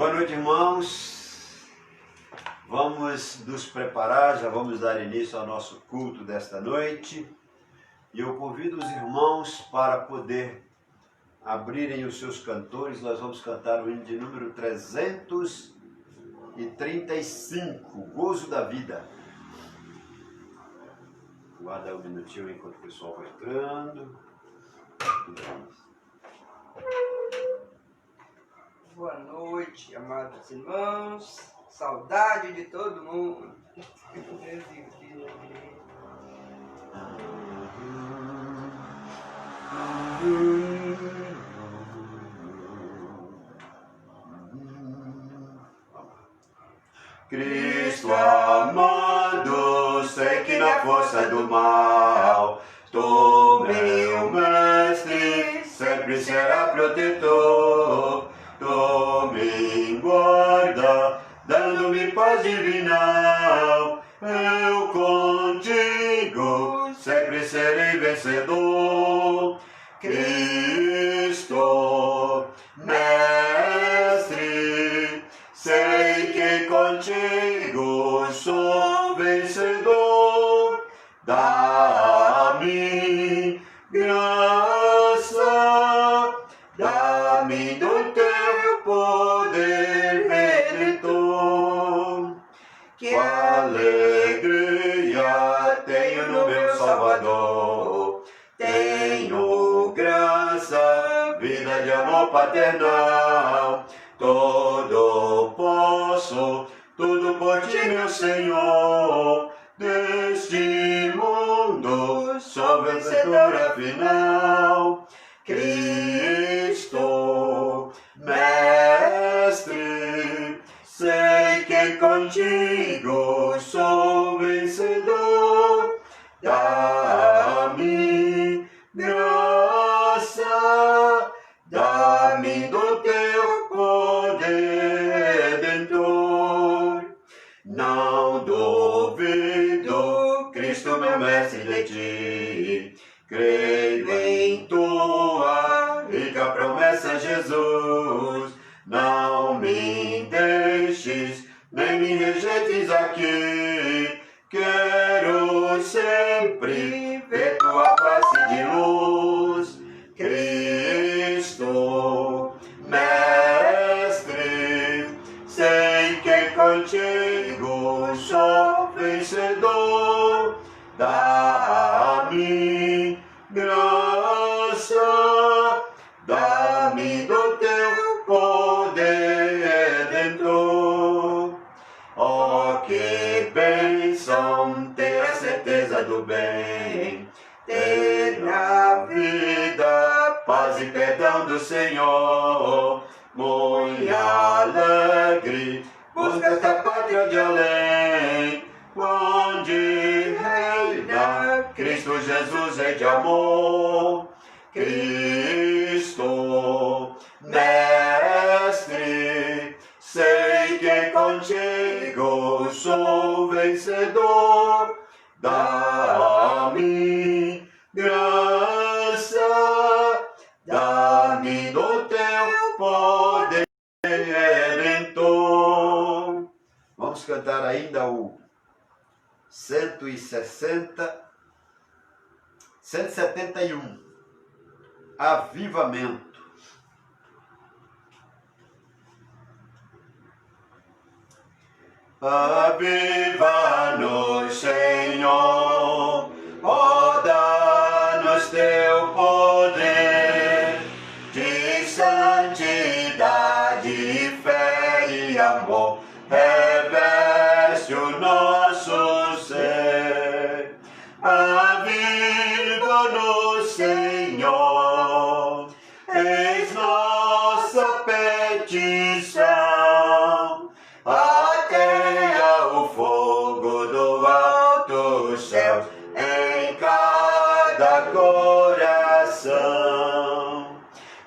Boa noite, irmãos. Vamos nos preparar, já vamos dar início ao nosso culto desta noite. E eu convido os irmãos para poder abrirem os seus cantores. Nós vamos cantar o hino de número 335, Gozo da Vida. Guarda um minutinho enquanto o pessoal vai entrando. Boa noite, amados irmãos. Saudade de todo mundo. Cristo amado, sei que na força do mal, tu, meu mestre, sempre será protetor. Tu me guarda, dando-me paz divinal. Eu contigo sempre serei vencedor. Cristo, mestre, sei que contigo sou vencedor. Dá-me graça, dá-me do teu poder redentor. Que alegria tenho no meu Salvador. Tenho graça, vida de amor paternal. Todo posso, tudo por ti, meu Senhor. Deste mundo sou vencedor afinal. Cristo, mestre, sei que contigo sou vencedor. Dá-me graça, dá-me do teu poder redentor. Não duvido, Cristo, meu mestre, de ti. Creio em tua rica promessa, Jesus. Não me deixes, nem me rejeites aqui. Quero sempre ver tua face de luz. Cristo, mestre, sei que contigo sou vencedor. Dá-me graça, dá-me do teu poder redentor. Oh, que bênção ter a certeza do bem, ter na vida paz e perdão do Senhor. Muito alegre, busca esta pátria de além, onde reina Cristo Jesus, rei de amor. Cristo, mestre, sei que contigo sou vencedor. Dá-me graça, dá-me do teu poder redentor. Vamos cantar ainda o 171, Avivamento. Aviva-nos, Senhor, ó, dá-nos teu poder de santidade, fé e amor. Reveste o nosso ser. Aviva-nos, Senhor, eis nossa petição. Ateia o fogo do alto céu em cada coração.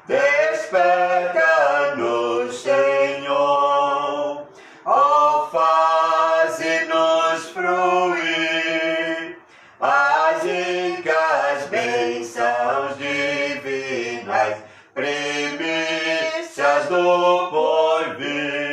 Desperta-nos, Senhor, ó, faze-nos fruir as ricas bênçãos divinas, primícias do porvir.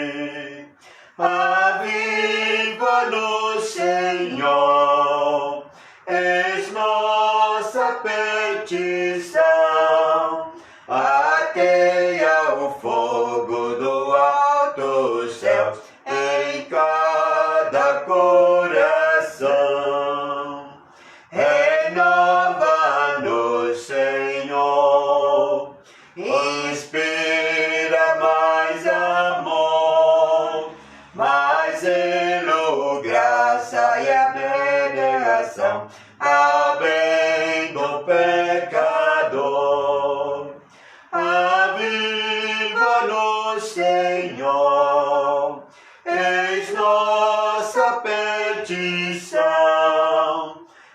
Senhor, eis nossa petição,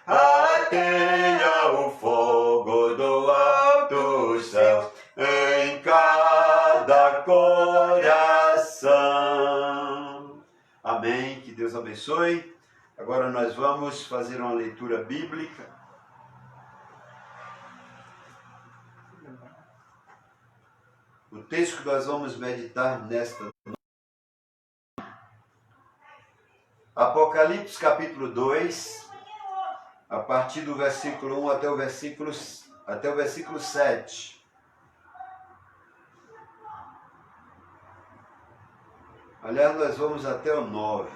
ateia o fogo do alto céu em cada coração. Amém, que Deus abençoe. Agora nós vamos fazer uma leitura bíblica. O texto que nós vamos meditar nesta noite, Apocalipse capítulo 2, a partir do versículo 1 até o versículo 7. Aliás, nós vamos até o 9.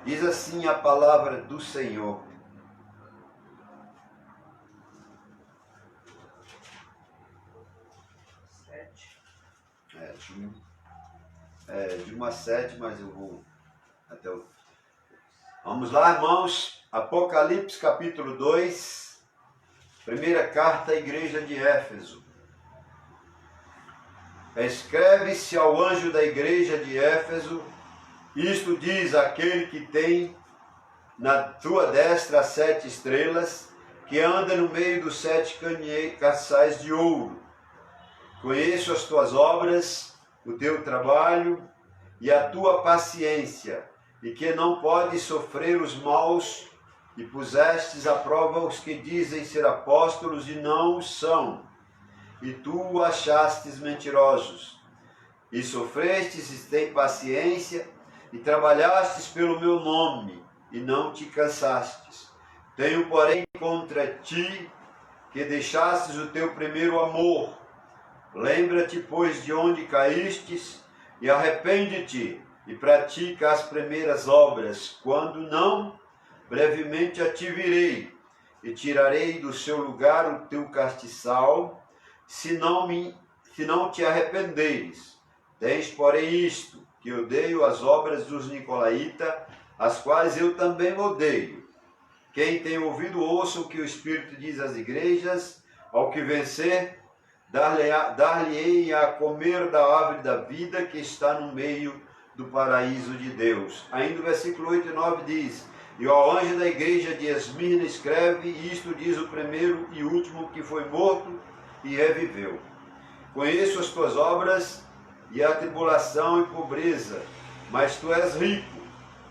Diz assim a palavra do Senhor. De 1 a 7, mas eu vou até o... Vamos lá, irmãos. Apocalipse capítulo 2, primeira carta à igreja de Éfeso. Escreve-se ao anjo da igreja de Éfeso, isto diz aquele que tem na tua destra as 7 estrelas, que anda no meio dos 7 caçais de ouro. Conheço as tuas obras, o teu trabalho e a tua paciência, e que não podes sofrer os maus, e pusestes à prova os que dizem ser apóstolos e não o são, e tu achastes mentirosos, e sofrestes e tem paciência, e trabalhastes pelo meu nome, e não te cansastes. Tenho, porém, contra ti, que deixastes o teu primeiro amor. Lembra-te, pois, de onde caístes, e arrepende-te, e pratica as primeiras obras. Quando não, brevemente a te virei, e tirarei do seu lugar o teu castiçal, se não te arrependeres. Tens, porém, isto, que odeio as obras dos nicolaítas, as quais eu também odeio. Quem tem ouvido, ouça o que o Espírito diz às igrejas. Ao que vencer, dar-lhe-ei a comer da árvore da vida que está no meio do paraíso de Deus. Ainda o versículo 8 e 9 diz: e ao anjo da igreja de Esmirna escreve, isto diz o primeiro e último que foi morto e reviveu. Conheço as tuas obras e a tribulação e pobreza, mas tu és rico,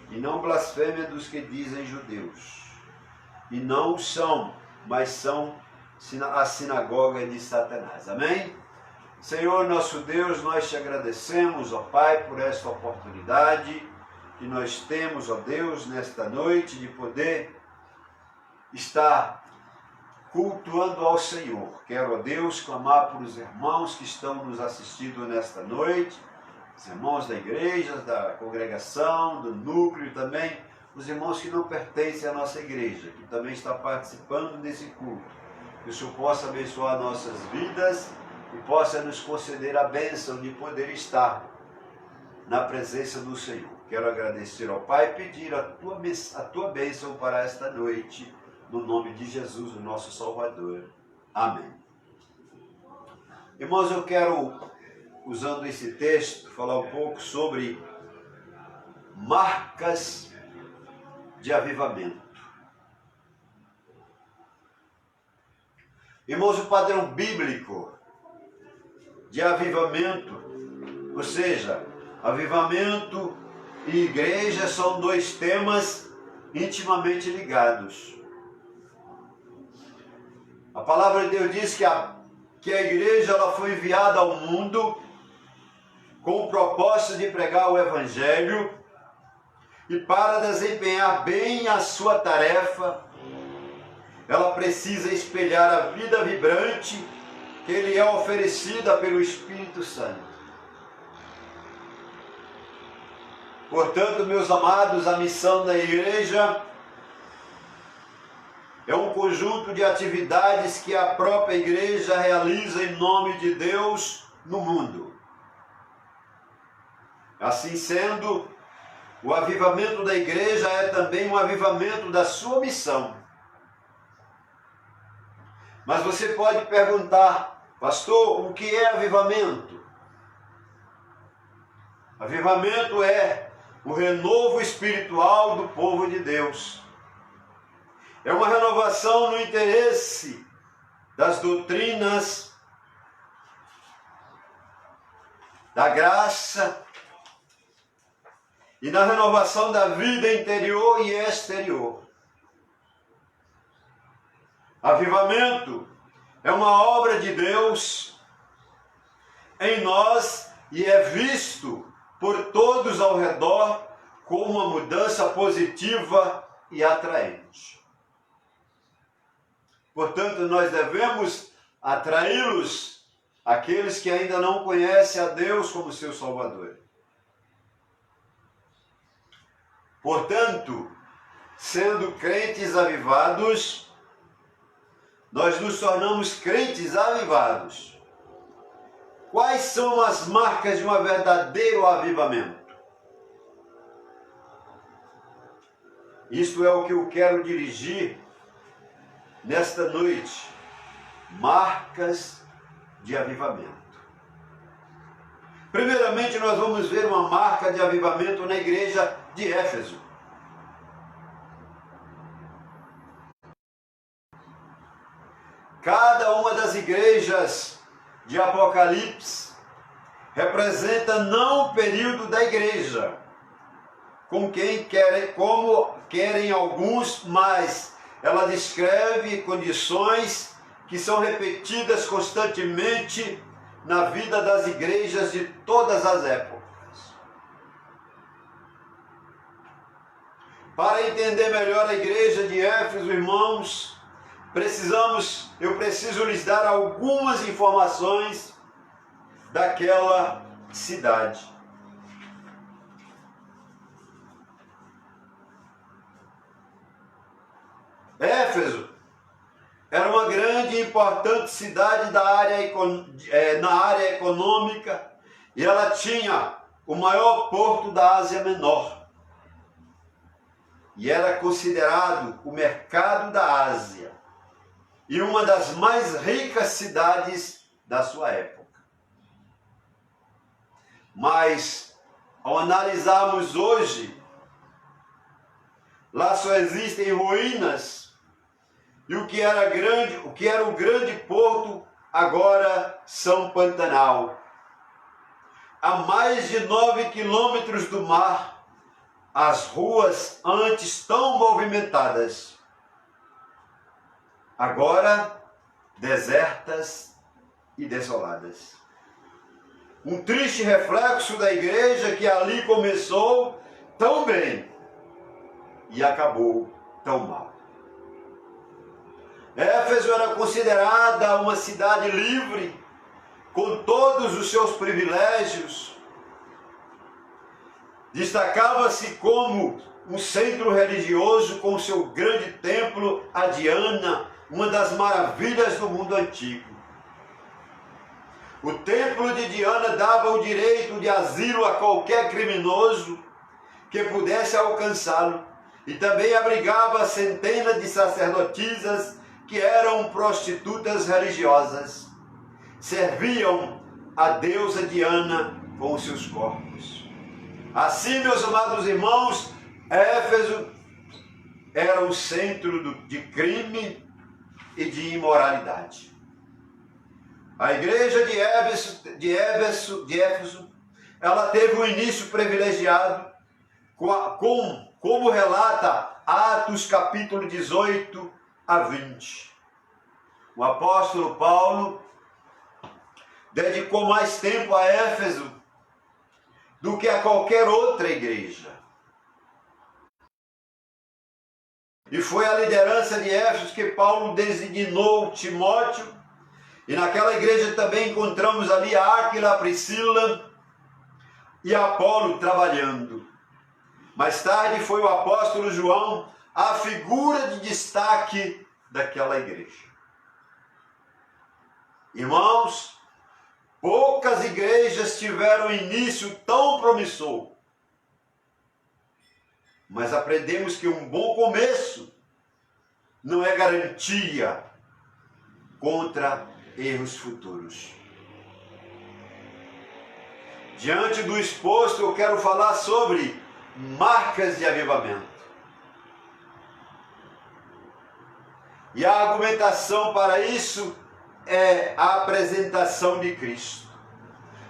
e não blasfêmia dos que dizem judeus. E não são, mas são a sinagoga de Satanás. Amém? Senhor nosso Deus, nós te agradecemos, ó Pai, por esta oportunidade que nós temos, ó Deus, nesta noite, de poder estar cultuando ao Senhor. Quero, ó Deus, clamar por os irmãos que estão nos assistindo nesta noite, os irmãos da igreja, da congregação, do núcleo, também os irmãos que não pertencem à nossa igreja, que também estão participando desse culto. Que o Senhor possa abençoar nossas vidas e possa nos conceder a bênção de poder estar na presença do Senhor. Quero agradecer ao Pai e pedir a tua bênção para esta noite, no nome de Jesus, o nosso Salvador. Amém. Irmãos, eu quero, usando esse texto, falar um pouco sobre marcas de avivamento. Irmãos, o padrão bíblico de avivamento, ou seja, avivamento e igreja são dois temas intimamente ligados. A palavra de Deus diz que a igreja ela foi enviada ao mundo com o propósito de pregar o Evangelho, e para desempenhar bem a sua tarefa, ela precisa espelhar a vida vibrante que lhe é oferecida pelo Espírito Santo. Portanto, meus amados, a missão da igreja é um conjunto de atividades que a própria igreja realiza em nome de Deus no mundo. Assim sendo, o avivamento da igreja é também um avivamento da sua missão. Mas você pode perguntar: Pastor, o que é avivamento? Avivamento é o renovo espiritual do povo de Deus. É uma renovação no interesse das doutrinas, da graça e na renovação da vida interior e exterior. Avivamento é uma obra de Deus em nós e é visto por todos ao redor como uma mudança positiva e atraente. Portanto, nós devemos atraí-los, aqueles que ainda não conhecem a Deus como seu Salvador. Portanto, sendo crentes avivados, nós nos tornamos crentes avivados. Quais são as marcas de um verdadeiro avivamento? Isto é o que eu quero dirigir nesta noite. Marcas de avivamento. Primeiramente, nós vamos ver uma marca de avivamento na igreja de Éfeso. Cada uma das igrejas de Apocalipse representa não o período da igreja, como querem alguns, mas ela descreve condições que são repetidas constantemente na vida das igrejas de todas as épocas. Para entender melhor a igreja de Éfeso, irmãos, eu preciso lhes dar algumas informações daquela cidade. Éfeso era uma grande e importante cidade na área econômica e ela tinha o maior porto da Ásia Menor. E era considerado o mercado da Ásia e uma das mais ricas cidades da sua época. Mas, ao analisarmos hoje, lá só existem ruínas e o que era o grande porto agora são Pantanal. A mais de 9 quilômetros do mar, as ruas antes tão movimentadas, agora desertas e desoladas. Um triste reflexo da igreja que ali começou tão bem e acabou tão mal. Éfeso era considerada uma cidade livre, com todos os seus privilégios. Destacava-se como um centro religioso com seu grande templo, a Diana, uma das maravilhas do mundo antigo. O templo de Diana dava o direito de asilo a qualquer criminoso que pudesse alcançá-lo e também abrigava centenas de sacerdotisas que eram prostitutas religiosas. Serviam a deusa Diana com os seus corpos. Assim, meus amados irmãos, Éfeso era o centro de crime e de imoralidade. A igreja de Éfeso, ela teve um início privilegiado, como relata Atos capítulo 18 a 20. O apóstolo Paulo dedicou mais tempo a Éfeso do que a qualquer outra igreja. E foi a liderança de Éfeso que Paulo designou Timóteo, e naquela igreja também encontramos ali a Áquila, a Priscila e Apolo trabalhando. Mais tarde foi o apóstolo João a figura de destaque daquela igreja. Irmãos, poucas igrejas tiveram início tão promissor, mas aprendemos que um bom começo não é garantia contra erros futuros. Diante do exposto, eu quero falar sobre marcas de avivamento. E a argumentação para isso é a apresentação de Cristo.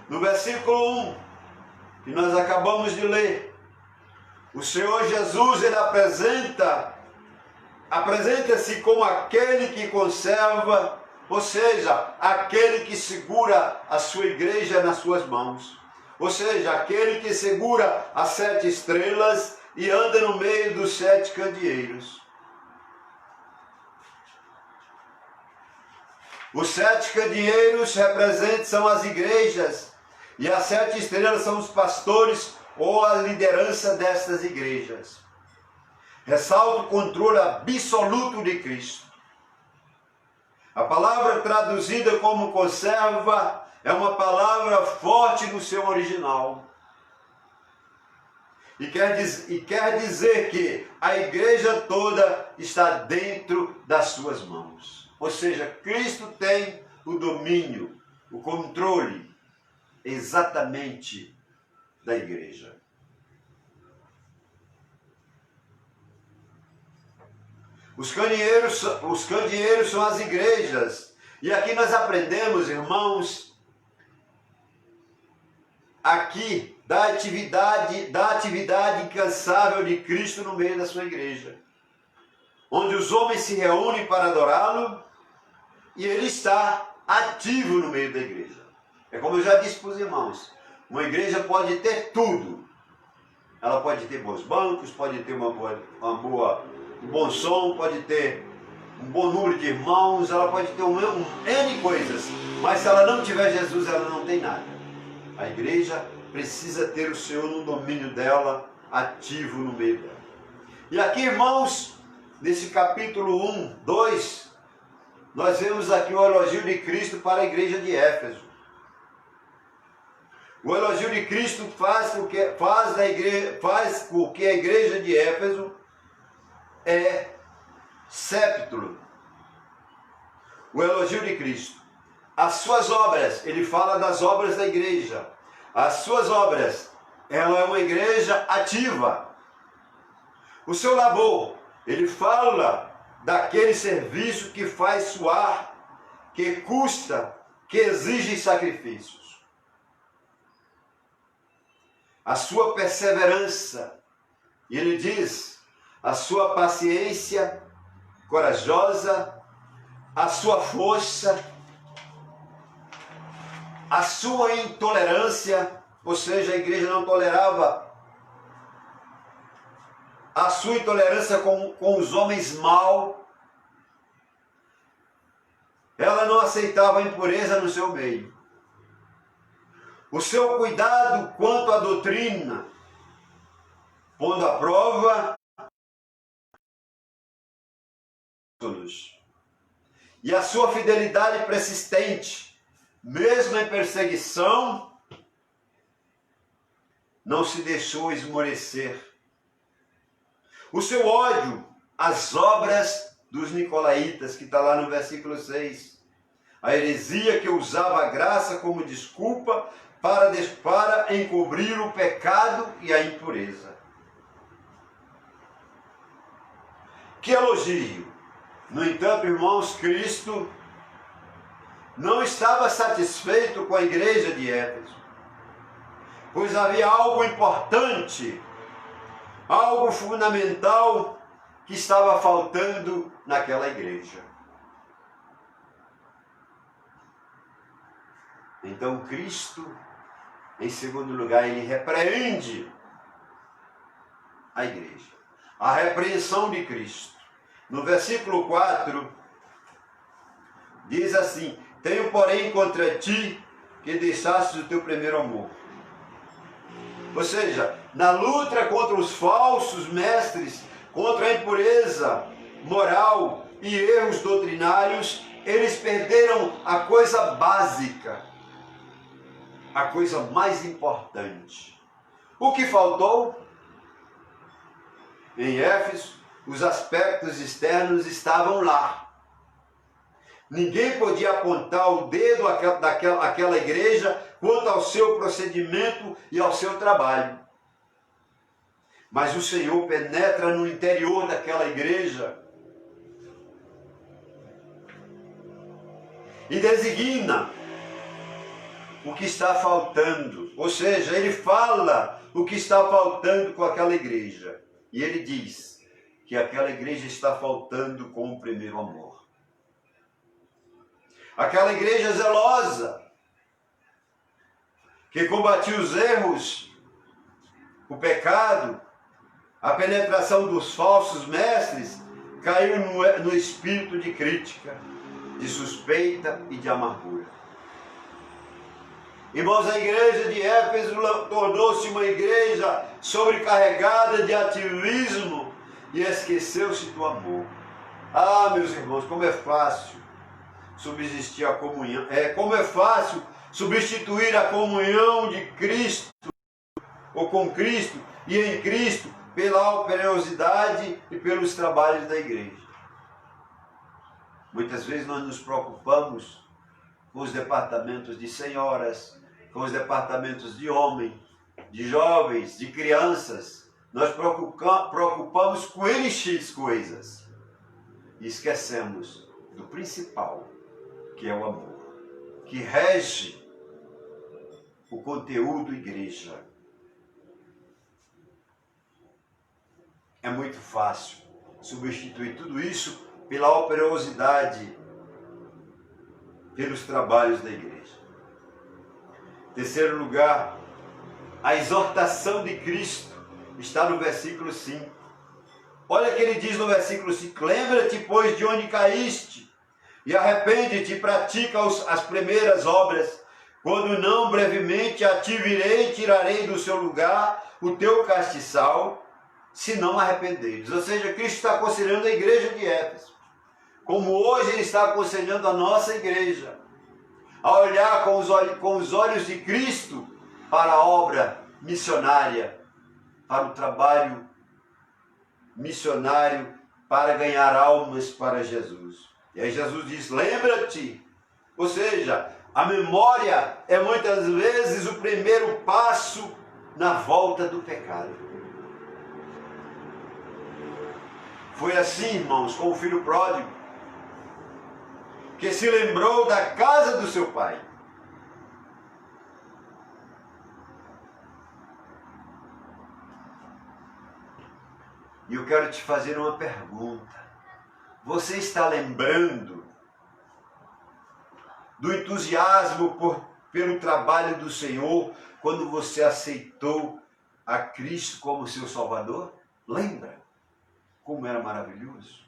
No versículo 1, que nós acabamos de ler, o Senhor Jesus, ele apresenta-se como aquele que conserva, ou seja, aquele que segura a sua igreja nas suas mãos. Ou seja, aquele que segura as 7 estrelas e anda no meio dos 7 candeeiros. Os 7 candeeiros são as igrejas, e as 7 estrelas são os pastores ou a liderança destas igrejas. Ressalta o controle absoluto de Cristo. A palavra traduzida como conserva é uma palavra forte no seu original. E quer dizer que a igreja toda está dentro das suas mãos. Ou seja, Cristo tem o domínio, o controle exatamente da igreja. Os candeeiros são as igrejas. E aqui nós aprendemos, irmãos, aqui da atividade incansável de Cristo no meio da sua igreja, onde os homens se reúnem para adorá-lo e ele está ativo no meio da igreja. É como eu já disse para os irmãos, uma igreja pode ter tudo. Ela pode ter bons bancos, pode ter um bom som, pode ter um bom número de irmãos, ela pode ter N coisas, mas se ela não tiver Jesus, ela não tem nada. A igreja precisa ter o Senhor no domínio dela, ativo no meio dela. E aqui, irmãos, nesse capítulo 1, 2, nós vemos aqui o elogio de Cristo para a igreja de Éfeso. O elogio de Cristo faz com que a igreja de Éfeso é séptulo. O elogio de Cristo. As suas obras, ele fala das obras da igreja. As suas obras, ela é uma igreja ativa. O seu labor, ele fala daquele serviço que faz suar, que custa, que exige sacrifícios. A sua perseverança, e ele diz, a sua paciência corajosa, a sua força, a sua intolerância, ou seja, a igreja não tolerava a sua intolerância com os homens maus, ela não aceitava a impureza no seu meio. O seu cuidado quanto à doutrina, pondo à prova e a sua fidelidade persistente, mesmo em perseguição, não se deixou esmorecer. O seu ódio às obras dos nicolaítas, que está lá no versículo 6, a heresia que usava a graça como desculpa para encobrir o pecado e a impureza. Que elogio! No entanto, irmãos, Cristo não estava satisfeito com a igreja de Éfeso, pois havia algo importante, algo fundamental que estava faltando naquela igreja. Então Cristo, em segundo lugar, ele repreende a igreja. A repreensão de Cristo. No versículo 4, diz assim: tenho, porém, contra ti que deixastes o teu primeiro amor. Ou seja, na luta contra os falsos mestres, contra a impureza moral e erros doutrinários, eles perderam a coisa básica, a coisa mais importante. O que faltou? Em Éfeso, os aspectos externos estavam lá, Ninguém podia apontar o dedo daquela igreja quanto ao seu procedimento e ao seu trabalho. Mas o Senhor penetra no interior daquela igreja e designa o que está faltando. Ou seja, ele fala o que está faltando com aquela igreja. E ele diz que aquela igreja está faltando com o primeiro amor. Aquela igreja zelosa, que combatia os erros, o pecado, a penetração dos falsos mestres, caiu no espírito de crítica, de suspeita e de amargura. Irmãos, a igreja de Éfeso tornou-se uma igreja sobrecarregada de ativismo e esqueceu-se do amor. Ah, meus irmãos, como é fácil subsistir a comunhão, como é fácil substituir a comunhão de Cristo, ou com Cristo e em Cristo, pela operosidade e pelos trabalhos da igreja. Muitas vezes nós nos preocupamos com os departamentos de senhoras, com os departamentos de homem, de jovens, de crianças. Nós preocupamos com X coisas e esquecemos do principal, que é o amor, que rege o conteúdo igreja. É muito fácil substituir tudo isso pela operosidade, pelos trabalhos da igreja. Terceiro lugar, a exortação de Cristo está no versículo 5. Olha o que ele diz no versículo 5. Lembra-te, pois, de onde caíste, e arrepende-te e pratica as primeiras obras. Quando não, brevemente a ti virei e tirarei do seu lugar o teu castiçal, se não arrependeres. Ou seja, Cristo está aconselhando a igreja de Éfeso, como hoje ele está aconselhando a nossa igreja, a olhar com os olhos de Cristo para a obra missionária, para o trabalho missionário, para ganhar almas para Jesus. E aí Jesus diz, lembra-te. Ou seja, a memória é muitas vezes o primeiro passo na volta do pecado. Foi assim, irmãos, com o filho pródigo, que se lembrou da casa do seu pai. E eu quero te fazer uma pergunta. Você está lembrando do entusiasmo pelo trabalho do Senhor quando você aceitou a Cristo como seu Salvador? Lembra como era maravilhoso?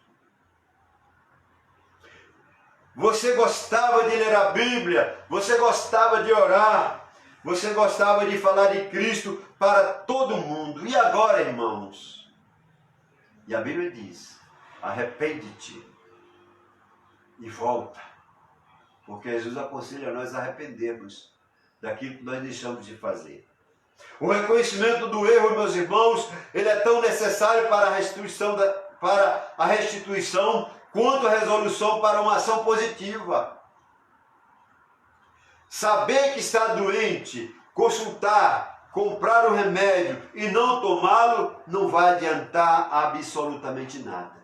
Você gostava de ler a Bíblia, você gostava de orar, você gostava de falar de Cristo para todo mundo. E agora, irmãos? E a Bíblia diz, arrepende-te e volta. Porque Jesus aconselha a nós a arrependermos daquilo que nós deixamos de fazer. O reconhecimento do erro, meus irmãos, ele é tão necessário para a restituição quanto a resolução para uma ação positiva. Saber que está doente, consultar, comprar o remédio e não tomá-lo, não vai adiantar absolutamente nada.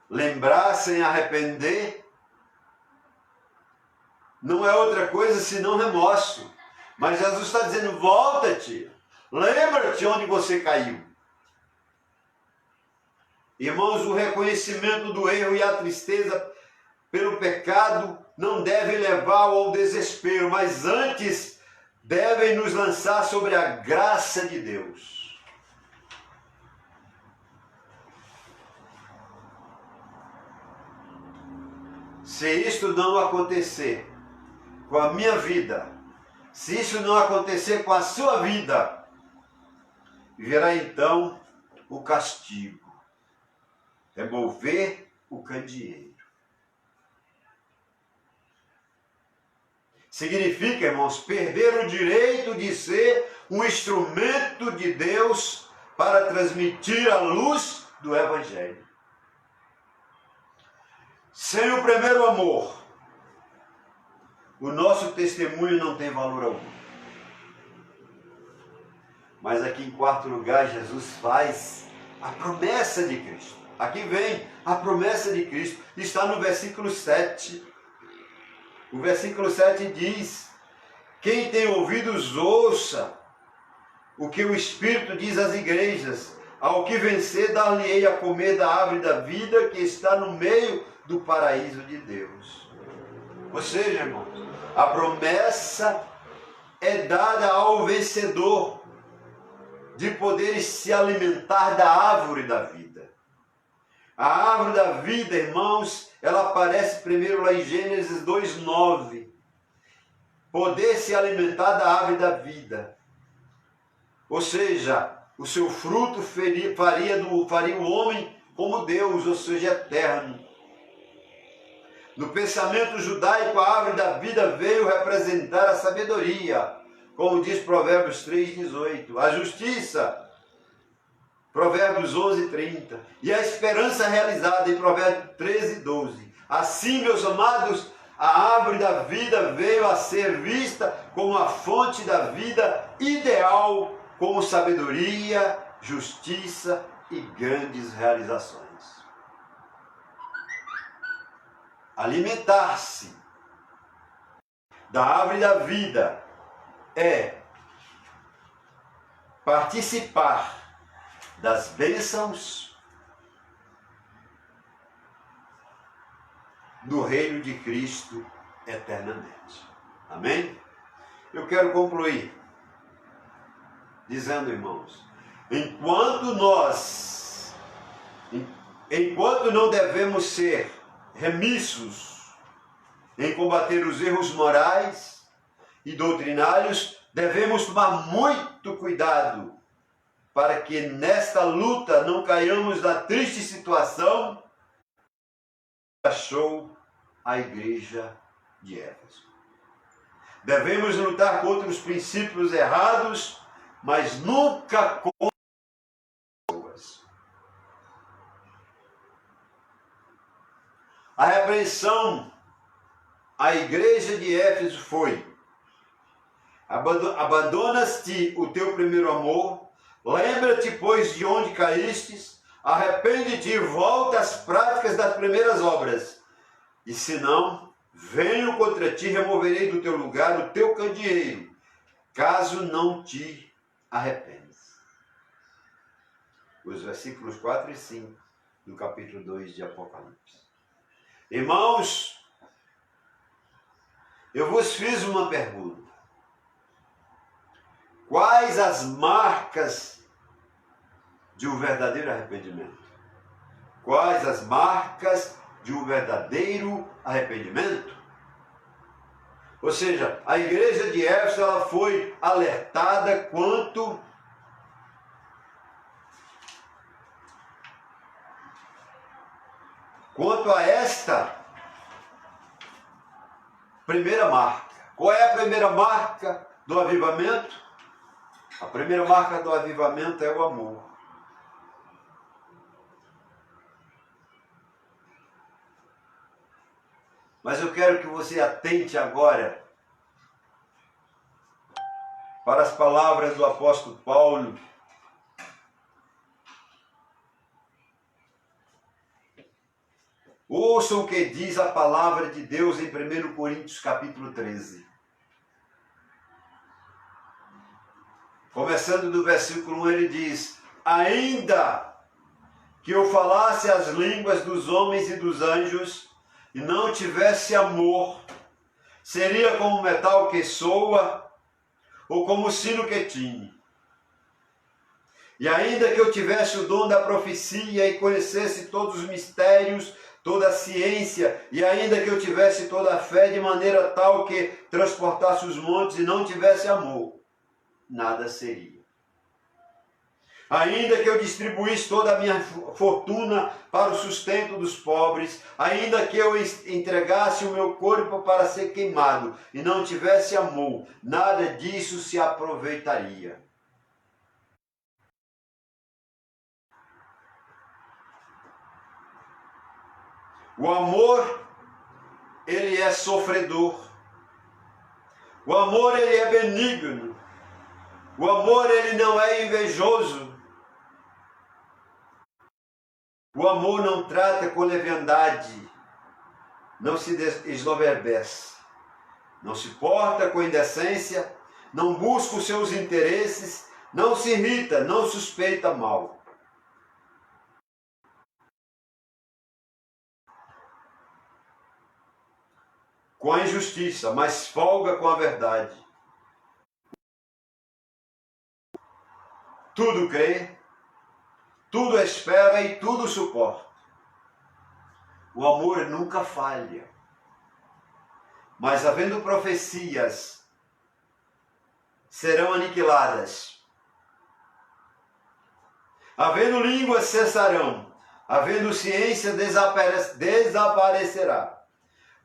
Lembrar sem arrepender não é outra coisa senão remorso. Mas Jesus está dizendo, volta-te, lembra-te onde você caiu. Irmãos, o reconhecimento do erro e a tristeza pelo pecado não deve levar ao desespero, mas antes devem nos lançar sobre a graça de Deus. Se isto não acontecer com a minha vida, se isso não acontecer com a sua vida, virá então o castigo, remover o candeeiro. Significa, irmãos, perder o direito de ser um instrumento de Deus para transmitir a luz do Evangelho. Sem o primeiro amor, o nosso testemunho não tem valor algum. Mas aqui em quarto lugar, Jesus faz a promessa de Cristo. Aqui vem a promessa de Cristo. Está no versículo 7. O versículo 7 diz: quem tem ouvidos, ouça o que o Espírito diz às igrejas. Ao que vencer, dar-lhe-ei a comer da árvore da vida que está no meio do paraíso de Deus. Ou seja, irmãos, a promessa é dada ao vencedor de poder se alimentar da árvore da vida. A árvore da vida, irmãos, ela aparece primeiro lá em Gênesis 2:9. Poder se alimentar da árvore da vida. Ou seja, o seu fruto faria o homem como Deus, ou seja, eterno. No pensamento judaico, a árvore da vida veio representar a sabedoria, como diz Provérbios 3:18. A justiça, Provérbios 11:30. E a esperança realizada em Provérbios 13:12. Assim, meus amados, a árvore da vida veio a ser vista como a fonte da vida ideal, como sabedoria, justiça e grandes realizações. Alimentar-se da árvore da vida é participar das bênçãos do reino de Cristo eternamente. Amém? Eu quero concluir dizendo, irmãos, enquanto não devemos ser remissos em combater os erros morais e doutrinários, devemos tomar muito cuidado para que nesta luta não caiamos na triste situação que achou a igreja de Éfeso. Devemos lutar contra os princípios errados, mas nunca contra pessoas. A repreensão à igreja de Éfeso foi: abandonas-te o teu primeiro amor, lembra-te, pois, de onde caístes, arrepende-te e volta às práticas das primeiras obras. E se não, venho contra ti, removerei do teu lugar o teu candeeiro, caso não te arrependes. Os versículos 4 e 5 do capítulo 2 de Apocalipse. Irmãos, eu vos fiz uma pergunta. Quais as marcas de um verdadeiro arrependimento? Quais as marcas de um verdadeiro arrependimento? Ou seja, a igreja de Éfeso ela foi alertada quanto a esta primeira marca. Qual é a primeira marca do avivamento? A primeira marca do avivamento é o amor. Mas eu quero que você atente agora para as palavras do apóstolo Paulo. Ouçam o que diz a palavra de Deus em 1 Coríntios capítulo 13. Começando do versículo 1, ele diz: ainda que eu falasse as línguas dos homens e dos anjos, e não tivesse amor, seria como metal que soa, ou como sino que tine. E ainda que eu tivesse o dom da profecia e conhecesse todos os mistérios, toda a ciência, e ainda que eu tivesse toda a fé de maneira tal que transportasse os montes e não tivesse amor, nada seria. Ainda que eu distribuísse toda a minha fortuna para o sustento dos pobres, ainda que eu entregasse o meu corpo para ser queimado e não tivesse amor, nada disso se aproveitaria. O amor, ele é sofredor. O amor, ele é benigno. O amor, ele não é invejoso. O amor não trata com leviandade, não se eslovebece, não se porta com indecência, não busca os seus interesses, não se irrita, não suspeita mal. Com a injustiça, mas folga com a verdade. Tudo crê, tudo espera e tudo suporta. O amor nunca falha. Mas havendo profecias, serão aniquiladas. Havendo línguas, cessarão. Havendo ciência, desaparecerá.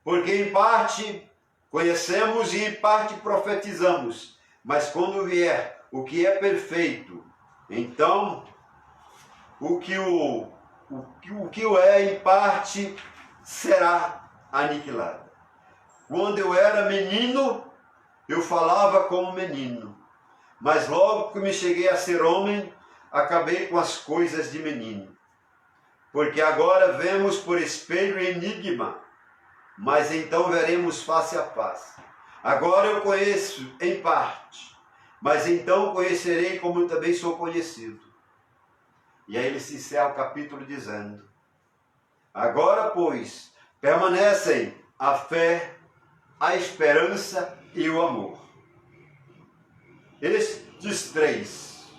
Porque em parte conhecemos e em parte profetizamos. Mas quando vier o que é perfeito, então o que o é em parte será aniquilado. Quando eu era menino, eu falava como menino. Mas logo que me cheguei a ser homem, acabei com as coisas de menino. Porque agora vemos por espelho e enigma, mas então veremos face a face. Agora eu conheço em parte, mas então conhecerei como também sou conhecido. E aí ele se encerra o capítulo dizendo: agora, pois, permanecem a fé, a esperança e o amor. Estes três,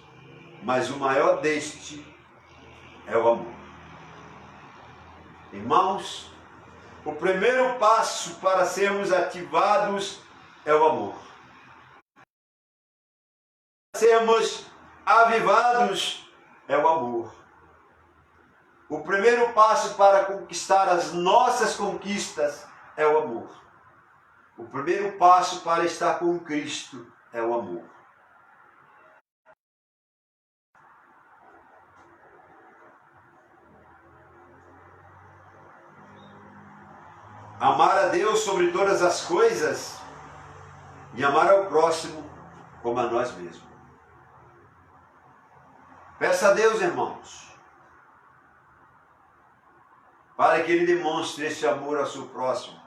mas o maior deste é o amor. Irmãos, o primeiro passo para sermos ativados é o amor. Para sermos avivados é o amor. O primeiro passo para conquistar as nossas conquistas é o amor. O primeiro passo para estar com Cristo é o amor. Amar a Deus sobre todas as coisas e amar ao próximo como a nós mesmos. Peça a Deus, irmãos, para que Ele demonstre esse amor ao seu próximo,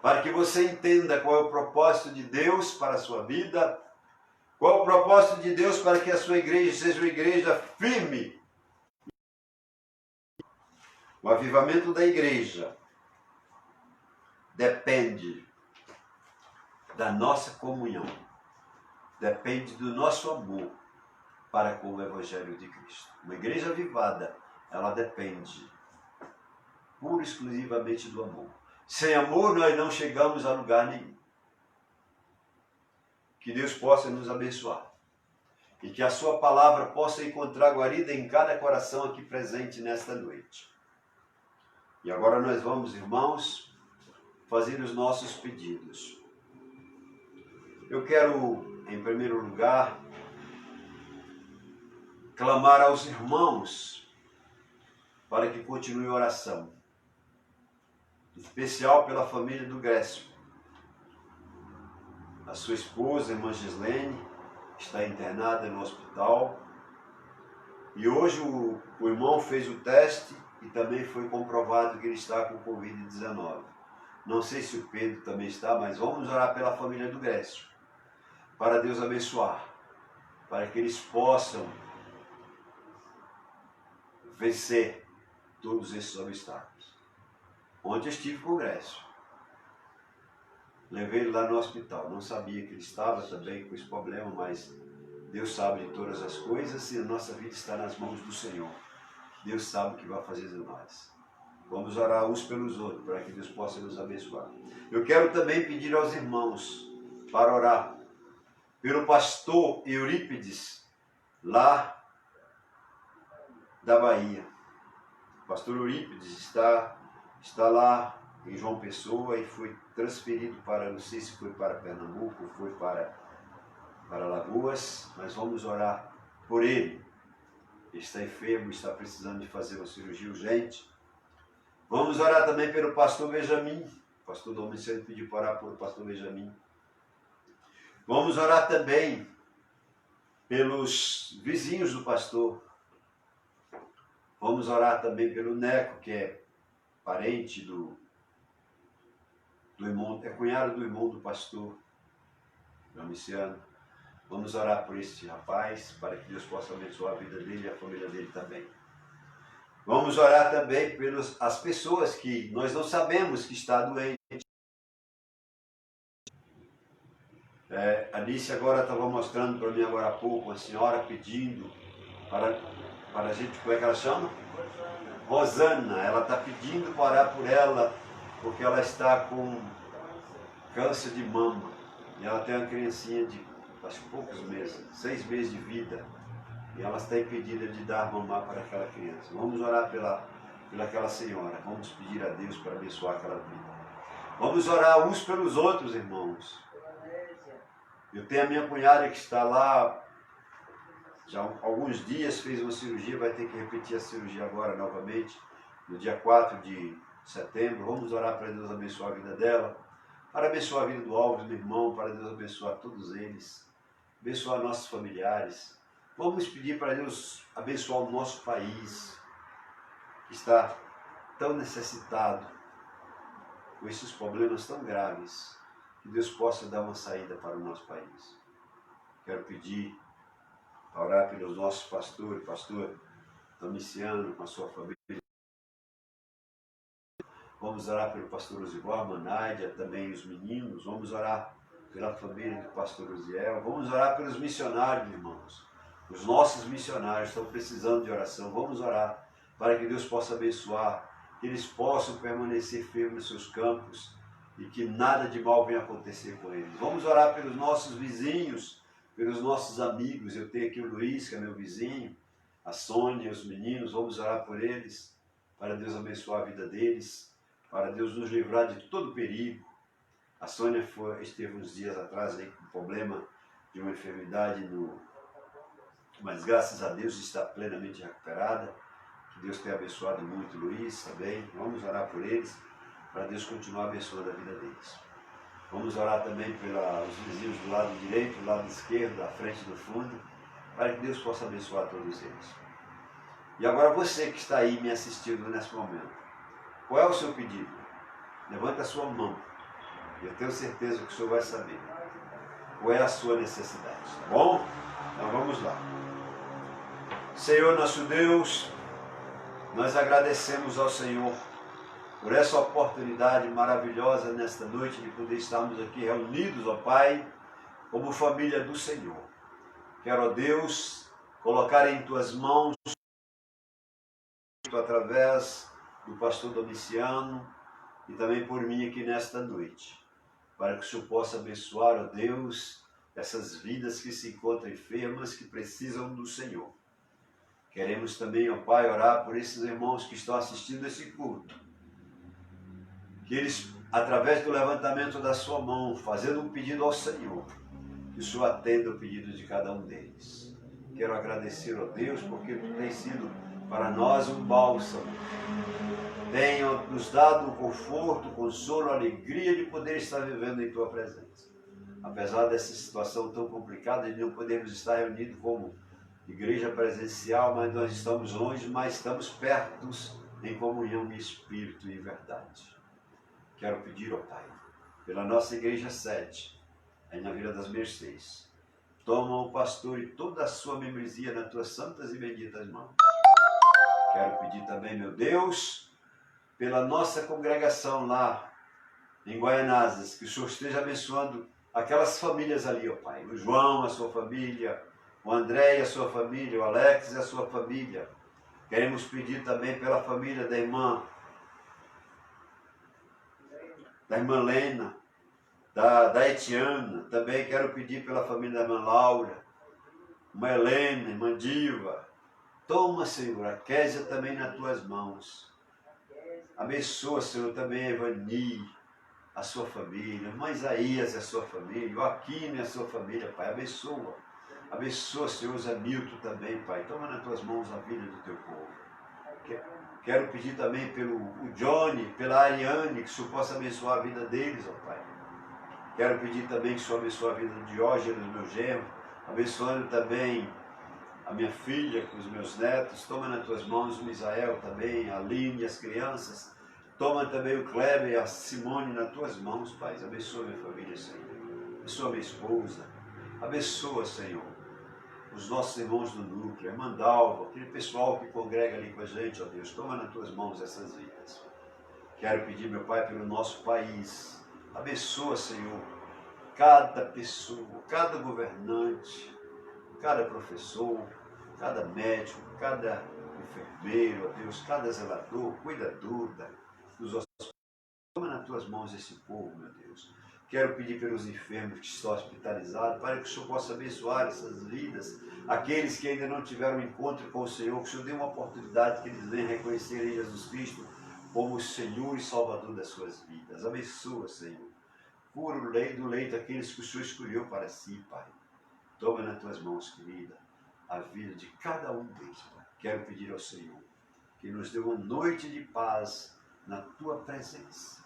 para que você entenda qual é o propósito de Deus para a sua vida, qual é o propósito de Deus para que a sua igreja seja uma igreja firme. O avivamento da igreja depende da nossa comunhão, depende do nosso amor para com o Evangelho de Cristo. Uma igreja avivada, ela depende pura e exclusivamente do amor. Sem amor nós não chegamos a lugar nenhum. Que Deus possa nos abençoar e que a sua palavra possa encontrar guarida em cada coração aqui presente nesta noite. E agora nós vamos, irmãos, fazer os nossos pedidos. Eu quero, em primeiro lugar, clamar aos irmãos para que continue a oração, em especial pela família do Grécio. A sua esposa, a irmã Gislene, está internada no hospital e hoje o irmão fez o teste e também foi comprovado que ele está com Covid-19. Não sei se o Pedro também está, mas vamos orar pela família do Grécio, para Deus abençoar, para que eles possam vencer todos esses obstáculos. Ontem eu estive com o Grécio, levei ele lá no hospital, não sabia que ele estava também com esse problema, mas Deus sabe de todas as coisas e a nossa vida está nas mãos do Senhor. Deus sabe o que vai fazer de nós. Vamos orar uns pelos outros, para que Deus possa nos abençoar. Eu quero também pedir aos irmãos para orar pelo pastor Eurípides, lá da Bahia. O pastor Eurípides está lá em João Pessoa e foi transferido para, não sei se foi para Pernambuco, foi para Alagoas, mas vamos orar por ele. Ele está enfermo, está precisando de fazer uma cirurgia urgente Vamos orar também pelo pastor Benjamin. O pastor Domiciano pediu para orar pelo pastor Benjamin. Vamos orar também pelos vizinhos do pastor. Vamos orar também pelo Neco, que é parente do irmão, é cunhado do irmão do pastor Domiciano. Vamos orar por esse rapaz, para que Deus possa abençoar a vida dele e a família dele também. Vamos orar também pelas pessoas que nós não sabemos que está doente. A Alice agora estava mostrando para mim agora há pouco, uma senhora pedindo para a gente, como é que ela chama? Rosana. Ela está pedindo para orar por ela, porque ela está com câncer de mama. E ela tem uma criancinha de, acho que poucos meses, 6 meses de vida. E ela está impedida de dar mamar para aquela criança. Vamos orar pelaquela senhora. Vamos pedir a Deus para abençoar aquela vida. Vamos orar uns pelos outros, irmãos. Eu tenho a minha cunhada que está lá, já há alguns dias fez uma cirurgia, vai ter que repetir a cirurgia agora novamente, no dia 4 de setembro. Vamos orar para Deus abençoar a vida dela, para abençoar a vida do Alves, meu irmão, para Deus abençoar todos eles, abençoar nossos familiares. Vamos pedir para Deus abençoar o nosso país, que está tão necessitado, com esses problemas tão graves, que Deus possa dar uma saída para o nosso país. Quero pedir, orar pelos nossos pastores, pastor Domiciano, com a sua família. Vamos orar pelo pastor Osival, Manádia, também os meninos. Vamos orar pela família do pastor Osiel. Vamos orar pelos missionários, irmãos. Os nossos missionários estão precisando de oração. Vamos orar para que Deus possa abençoar, que eles possam permanecer firmes nos seus campos e que nada de mal venha acontecer com eles. Vamos orar pelos nossos vizinhos, pelos nossos amigos. Eu tenho aqui o Luiz, que é meu vizinho, a Sônia, os meninos. Vamos orar por eles, para Deus abençoar a vida deles, para Deus nos livrar de todo perigo. A Sônia esteve uns dias atrás aí com problema de uma enfermidade, mas graças a Deus está plenamente recuperada. Que Deus tenha abençoado muito o Luiz também. Vamos orar por eles, para Deus continuar abençoando a vida deles. Vamos orar também pelos vizinhos do lado direito, do lado esquerdo, da frente e do fundo, para que Deus possa abençoar todos eles. E agora você que está aí me assistindo nesse momento, qual é o seu pedido? Levanta a sua mão. Eu tenho certeza que o Senhor vai saber qual é a sua necessidade, tá bom? Então vamos lá. Senhor nosso Deus, nós agradecemos ao Senhor por essa oportunidade maravilhosa nesta noite de poder estarmos aqui reunidos, ó Pai, como família do Senhor. Quero, ó Deus, colocar em Tuas mãos, através do pastor Domiciano e também por mim aqui nesta noite, para que o Senhor possa abençoar, ó Deus, essas vidas que se encontram enfermas, que precisam do Senhor. Queremos também, ó Pai, orar por esses irmãos que estão assistindo esse culto, que eles, através do levantamento da sua mão, fazendo um pedido ao Senhor, que o Senhor atenda o pedido de cada um deles. Quero agradecer, ó Deus, porque Tu tens sido para nós um bálsamo. Tenha nos dado o conforto, o consolo, a alegria de poder estar vivendo em Tua presença. Apesar dessa situação tão complicada de não podermos estar reunidos como igreja presencial, mas nós estamos longe, mas estamos perto em comunhão em espírito e verdade. Quero pedir, ó Pai, pela nossa igreja sede, aí na Vila das Mercês, toma o pastor e toda a sua membresia nas Tuas santas e benditas mãos. Quero pedir também, meu Deus, pela nossa congregação lá em Guaianazes, que o Senhor esteja abençoando aquelas famílias ali, ó Pai. O João, a sua família, o André e a sua família, o Alex e a sua família. Queremos pedir também pela família da irmã Lena, da Etiana. Também quero pedir pela família da irmã Laura, irmã Helena, irmã Diva. Toma, Senhor, a Késia também nas Tuas mãos. Abençoa, Senhor, também a Evani, a sua família, a irmã Isaías e a sua família, o Aquino e a sua família, Pai. Abençoa. Abençoa, Senhor, Zé Milton também, Pai. Toma nas Tuas mãos a vida do Teu povo. Quero pedir também pelo o Johnny, pela Ariane, que o Senhor possa abençoar a vida deles, ó Pai. Quero pedir também que o Senhor abençoe a vida do Diógenes, meu genro, abençoando também a minha filha, com os meus netos. Toma nas tuas mãos o Misael também, a Aline, as crianças. Toma também o Kleber e a Simone nas tuas mãos, Pai. Abençoa minha família, Senhor. Abençoa minha esposa. Abençoa, Senhor, os nossos irmãos do núcleo, a Mandalva, aquele pessoal que congrega ali com a gente, ó Deus. Toma nas tuas mãos essas vidas. Quero pedir, meu Pai, pelo nosso país. Abençoa, Senhor, cada pessoa, cada governante, cada professor, cada médico, cada enfermeiro, ó Deus, cada zelador, cuidador dos hospitais. Toma nas tuas mãos esse povo, meu Deus. Quero pedir pelos enfermos que estão hospitalizados, para que o Senhor possa abençoar essas vidas, aqueles que ainda não tiveram um encontro com o Senhor, que o Senhor dê uma oportunidade que eles venham reconhecer em Jesus Cristo como o Senhor e Salvador das suas vidas. Abençoa, Senhor. Cura o leito do leito aqueles que o Senhor escolheu para si, Pai. Toma nas tuas mãos, querida, a vida de cada um deles, Pai. Quero pedir ao Senhor que nos dê uma noite de paz na tua presença.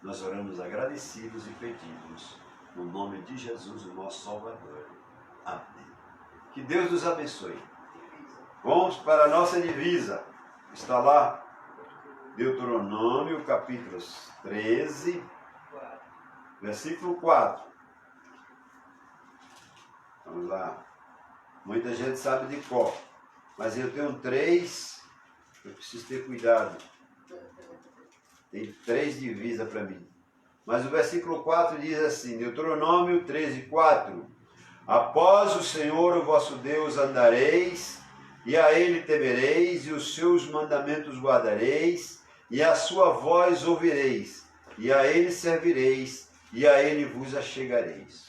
Nós oramos agradecidos e pedimos no nome de Jesus, o nosso Salvador. Amém. Que Deus nos abençoe. Vamos para a nossa divisa. Está lá, Deuteronômio, capítulo 13, versículo 4. Vamos lá. Muita gente sabe de cor, mas eu tenho 3, eu preciso ter cuidado. Tem 3 divisas para mim. Mas o versículo 4 diz assim, Deuteronômio 13, 4. Após o Senhor, o vosso Deus, andareis, e a Ele temereis, e os seus mandamentos guardareis, e a sua voz ouvireis, e a Ele servireis, e a Ele vos achegareis.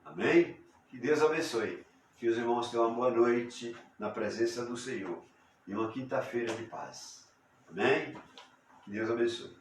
Amém? Que Deus abençoe. Que os irmãos tenham uma boa noite na presença do Senhor. E uma quinta-feira de paz. Amém? Que Deus abençoe.